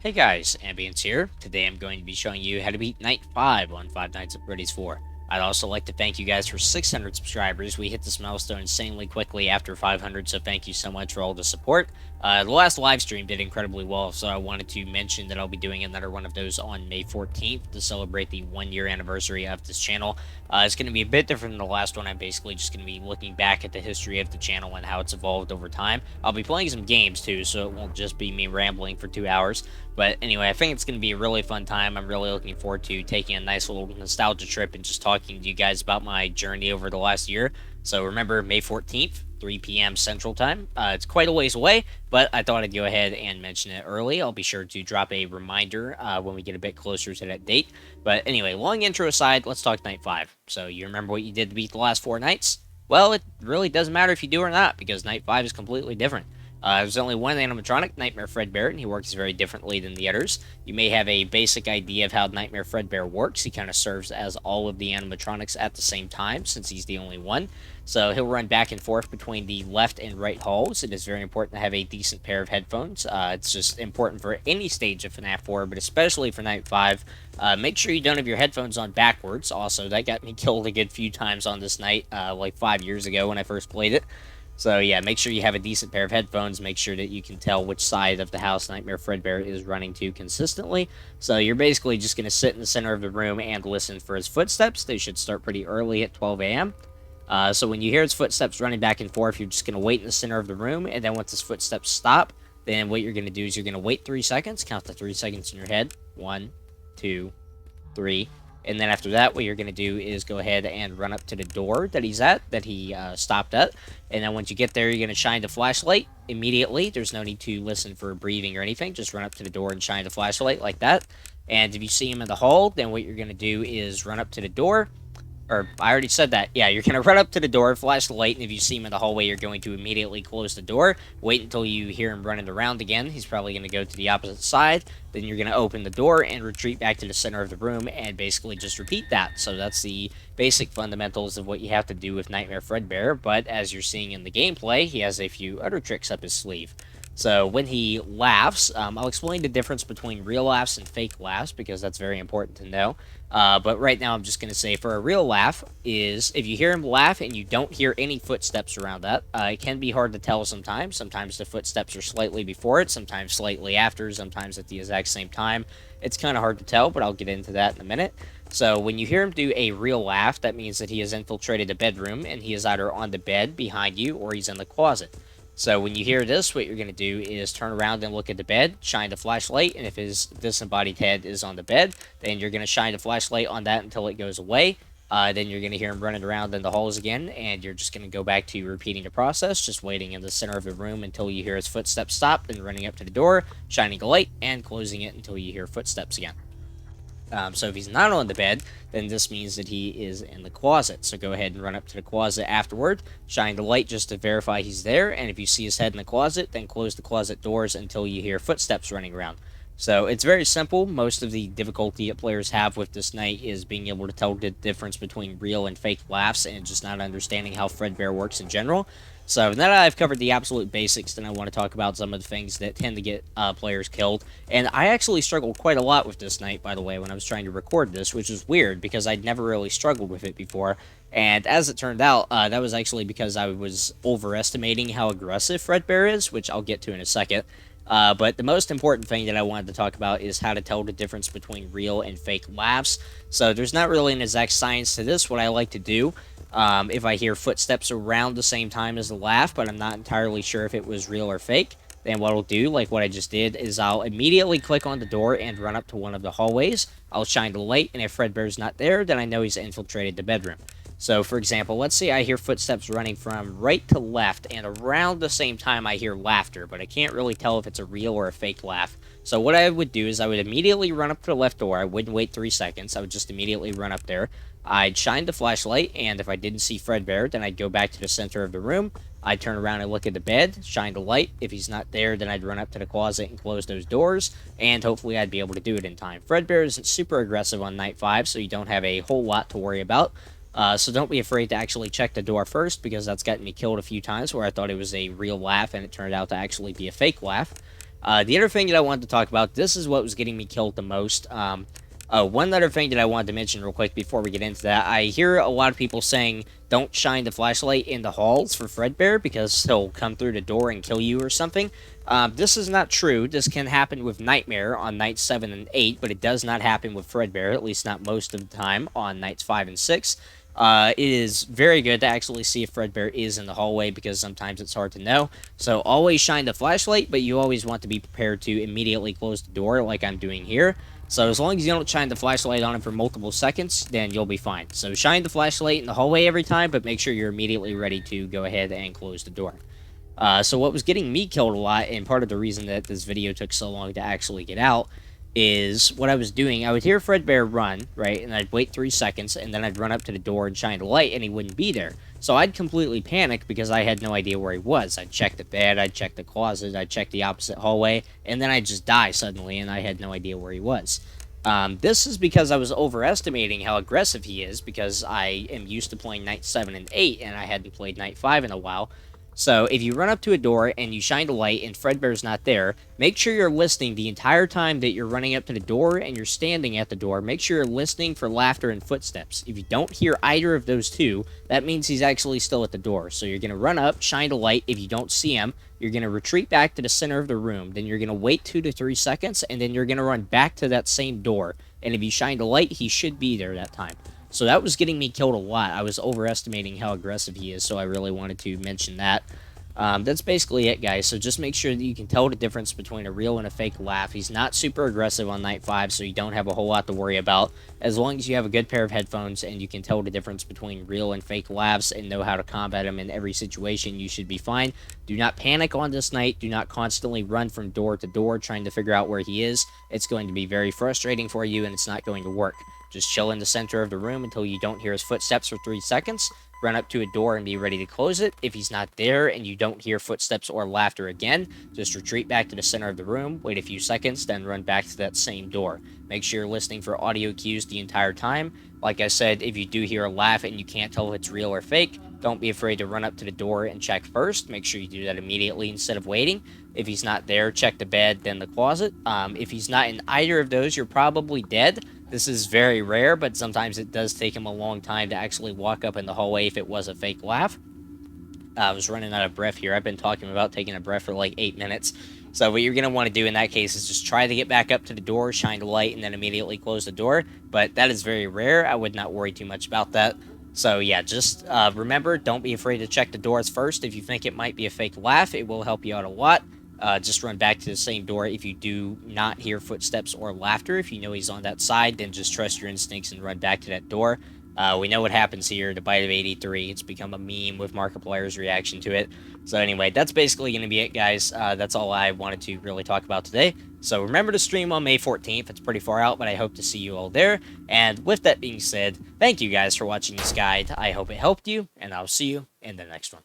Hey guys, Ambience here. Today I'm going to be showing you how to beat Night 5 on Five Nights at Freddy's 4. I'd also like to thank you guys for 600 subscribers. We hit this milestone insanely quickly after 500, so thank you so much for all the support. The last live stream did incredibly well, so I wanted to mention that I'll be doing another one of those on May 14th to celebrate the 1-year anniversary of this channel. It's going to be a bit different than the last one. I'm basically just going to be looking back at the history of the channel and how it's evolved over time. I'll be playing some games too, so it won't just be me rambling for 2 hours. But anyway, I think it's going to be a really fun time. I'm really looking forward to taking a nice little nostalgia trip and just talking to you guys about my journey over the last year. So remember, May 14th, 3 p.m. Central Time. It's quite a ways away, but I thought I'd go ahead and mention it early. I'll be sure to drop a reminder when we get a bit closer to that date. But anyway, long intro aside, let's talk Night 5. So you remember what you did to beat the last 4 nights? Well, it really doesn't matter if you do or not, because Night 5 is completely different. There's only one animatronic, Nightmare Fredbear, and he works very differently than the others. You may have a basic idea of how Nightmare Fredbear works. He kind of serves as all of the animatronics at the same time, since he's the only one. So he'll run back and forth between the left and right halls. It is very important to have a decent pair of headphones. It's just important for any stage of FNaF 4, but especially for Night 5. Make sure you don't have your headphones on backwards. Also, that got me killed a good few times on this night, like 5 years ago when I first played it. So yeah, make sure you have a decent pair of headphones. Make sure that you can tell which side of the house Nightmare Fredbear is running to consistently. So you're basically just going to sit in the center of the room and listen for his footsteps. They should start pretty early at 12 a.m. So when you hear his footsteps running back and forth, you're just going to wait in the center of the room. And then once his footsteps stop, then what you're going to do is you're going to wait 3 seconds. Count the 3 seconds in your head. 1, 2, 3. And then after that, what you're going to do is go ahead and run up to the door that he's at, that he stopped at. And then once you get there, you're going to shine the flashlight immediately. There's no need to listen for breathing or anything. Just run up to the door and shine the flashlight like that. And if you see him in the hall, then what you're going to do is run up to the door. Or, I already said that. Yeah, you're going to run up to the door, flash the light, and if you see him in the hallway, you're going to immediately close the door. Wait until you hear him running around again. He's probably going to go to the opposite side. Then you're going to open the door and retreat back to the center of the room and basically just repeat that. So that's the basic fundamentals of what you have to do with Nightmare Fredbear, but as you're seeing in the gameplay, he has a few other tricks up his sleeve. So when he laughs, I'll explain the difference between real laughs and fake laughs because that's very important to know. But right now I'm just going to say for a real laugh is if you hear him laugh and you don't hear any footsteps around that, it can be hard to tell sometimes. Sometimes the footsteps are slightly before it, sometimes slightly after, sometimes at the exact same time. It's kind of hard to tell, but I'll get into that in a minute. So when you hear him do a real laugh, that means that he has infiltrated a bedroom and he is either on the bed behind you or he's in the closet. So when you hear this, what you're going to do is turn around and look at the bed, shine the flashlight, and if his disembodied head is on the bed, then you're going to shine the flashlight on that until it goes away. Then you're going to hear him running around in the halls again, and you're just going to go back to repeating the process, just waiting in the center of the room until you hear his footsteps stop, then running up to the door, shining a light, and closing it until you hear footsteps again. So if he's not on the bed, then this means that he is in the closet. So go ahead and run up to the closet afterward, shine the light just to verify he's there, and if you see his head in the closet, then close the closet doors until you hear footsteps running around. So it's very simple. Most of the difficulty that players have with this night is being able to tell the difference between real and fake laughs and just not understanding how Fredbear works in general. So now that I've covered the absolute basics, then I want to talk about some of the things that tend to get players killed. And I actually struggled quite a lot with this night, by the way, when I was trying to record this, which is weird because I'd never really struggled with it before. And as it turned out, that was actually because I was overestimating how aggressive Fredbear is, which I'll get to in a second. But the most important thing that I wanted to talk about is how to tell the difference between real and fake laughs. So there's not really an exact science to this. What I like to do, if I hear footsteps around the same time as the laugh, but I'm not entirely sure if it was real or fake, then what I'll do, like what I just did, is I'll immediately click on the door and run up to one of the hallways. I'll shine the light, and if Fredbear's not there, then I know he's infiltrated the bedroom. So, for example, let's say I hear footsteps running from right to left, and around the same time I hear laughter, but I can't really tell if it's a real or a fake laugh. So what I would do is I would immediately run up to the left door. I wouldn't wait 3 seconds. I would just immediately run up there. I'd shine the flashlight, and if I didn't see Fredbear, then I'd go back to the center of the room. I'd turn around and look at the bed, shine the light. If he's not there, then I'd run up to the closet and close those doors, and hopefully I'd be able to do it in time. Fredbear isn't super aggressive on night 5, so you don't have a whole lot to worry about. So don't be afraid to actually check the door first, because that's gotten me killed a few times where I thought it was a real laugh and it turned out to actually be a fake laugh. The other thing that I wanted to talk about, this is what was getting me killed the most. One other thing that I wanted to mention real quick before we get into that, I hear a lot of people saying don't shine the flashlight in the halls for Fredbear because he'll come through the door and kill you or something. This is not true. This can happen with Nightmare on nights 7 and 8, but it does not happen with Fredbear, at least not most of the time on nights 5 and 6. It is very good to actually see if Fredbear is in the hallway because sometimes it's hard to know. So always shine the flashlight, but you always want to be prepared to immediately close the door like I'm doing here. So as long as you don't shine the flashlight on him for multiple seconds, then you'll be fine. So shine the flashlight in the hallway every time, but make sure you're immediately ready to go ahead and close the door. So what was getting me killed a lot, and part of the reason that this video took so long to actually get out, is what I was doing. I would hear Fredbear run, right, and I'd wait 3 seconds, and then I'd run up to the door and shine a light, and he wouldn't be there. So I'd completely panic because I had no idea where he was. I'd check the bed, I'd check the closet, I'd check the opposite hallway, and then I'd just die suddenly, and I had no idea where he was. This is because I was overestimating how aggressive he is, because I am used to playing night 7 and 8, and I hadn't played night 5 in a while. So if you run up to a door and you shine a light and Fredbear's not there, make sure you're listening the entire time that you're running up to the door and you're standing at the door. Make sure you're listening for laughter and footsteps. If you don't hear either of those two, that means he's actually still at the door. So you're going to run up, shine a light. If you don't see him, you're going to retreat back to the center of the room. Then you're going to wait 2 to 3 seconds, and then you're going to run back to that same door. And if you shined a light, he should be there that time. So that was getting me killed a lot. I was overestimating how aggressive he is, so I really wanted to mention that. That's basically it, guys. So just make sure that you can tell the difference between a real and a fake laugh. He's not super aggressive on night 5, so you don't have a whole lot to worry about. As long as you have a good pair of headphones and you can tell the difference between real and fake laughs and know how to combat them in every situation, you should be fine. Do not panic on this night. Do not constantly run from door to door trying to figure out where he is. It's going to be very frustrating for you, and it's not going to work. Just chill in the center of the room until you don't hear his footsteps for 3 seconds. Run up to a door and be ready to close it. If he's not there and you don't hear footsteps or laughter again, just retreat back to the center of the room, wait a few seconds, then run back to that same door. Make sure you're listening for audio cues the entire time. Like I said, if you do hear a laugh and you can't tell if it's real or fake, don't be afraid to run up to the door and check first. Make sure you do that immediately instead of waiting. If he's not there, check the bed, then the closet. If he's not in either of those, you're probably dead. This is very rare, but sometimes it does take him a long time to actually walk up in the hallway if it was a fake laugh. I was running out of breath here. I've been talking about taking a breath for like 8 minutes. So what you're going to want to do in that case is just try to get back up to the door, shine the light, and then immediately close the door. But that is very rare. I would not worry too much about that. So yeah, just remember, don't be afraid to check the doors first. If you think it might be a fake laugh, it will help you out a lot. Just run back to the same door. If you do not hear footsteps or laughter, if you know he's on that side, then just trust your instincts and run back to that door. We know what happens here, the bite of 83. It's become a meme with Markiplier's reaction to it. So anyway, that's basically going to be it, guys. That's all I wanted to really talk about today. So remember to stream on May 14th. It's pretty far out, but I hope to see you all there. And with that being said, thank you guys for watching this guide. I hope it helped you, and I'll see you in the next one.